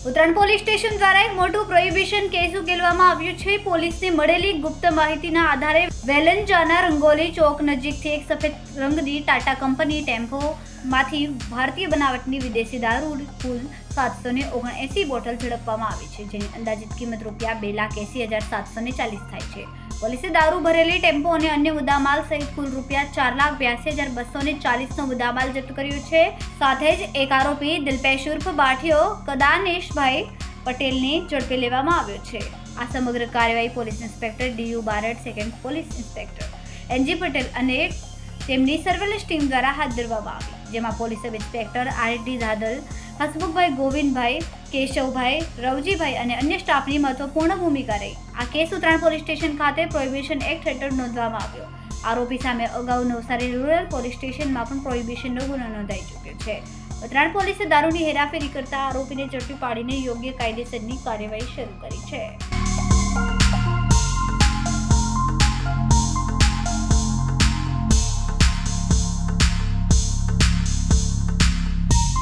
Uttarayan police station દ્વારા એક મોટું પ્રોહિબિશન કેસ ઉકેલવામાં આવ્યું છે. પોલીસને મળેલી ગુપ્ત માહિતીના આધારે વેલંજાના રંગોલી ચોક નજીકથી એક સફેદ રંગની ટાટા કંપની ટેમ્પોમાંથી ભારતીય બનાવટની વિદેશી દારૂ કુલ 779 બોટલ ઝડપવામાં આવી છે, જેની અંદાજિત કિંમત ₹2,80,740 થાય છે. પોલીસે દારૂ ભરેલી ટેમ્પો અને અન્ય મુદ્દામાલ સહિત કુલ ₹4,82,240નો મુદ્દામાલ જપ્ત કર્યો છે. સાથે જ એક આરોપી દિલપેશ ઉર્ફ બાઠિયો કદાનેશભાઈ પટેલને ઝડપી લેવામાં આવ્યો છે. આ સમગ્ર કાર્યવાહી police inspector D U Barad, second police inspector N G Patel અને તેમની સર્વેલન્સ ટીમ દ્વારા હાથ ધરવામાં આવી, જેમાં police sub inspector R D Dadal, Hasmukhbhai, Govindbhai, Keshavbhai, Ravjibhai અને અન્ય સ્ટાફની મહત્વપૂર્ણ ભૂમિકા રહી. આ કેસ ઉત્તરાયણ પોલીસ સ્ટેશન ખાતે પ્રોહિબિશન એક્ટ હેઠળ નોંધવામાં આવ્યો. આરોપી સામે અગાઉ નવસારી રૂરલ પોલીસ સ્ટેશનમાં પણ પ્રોહિબિશનનો ગુનો નોંધાઈ ચૂક્યો છે. ઉત્તરાયણ પોલીસે દારૂની હેરાફેરી કરતા આરોપીને ઝડપી પાડીને યોગ્ય કાયદેસરની કાર્યવાહી શરૂ કરી છે.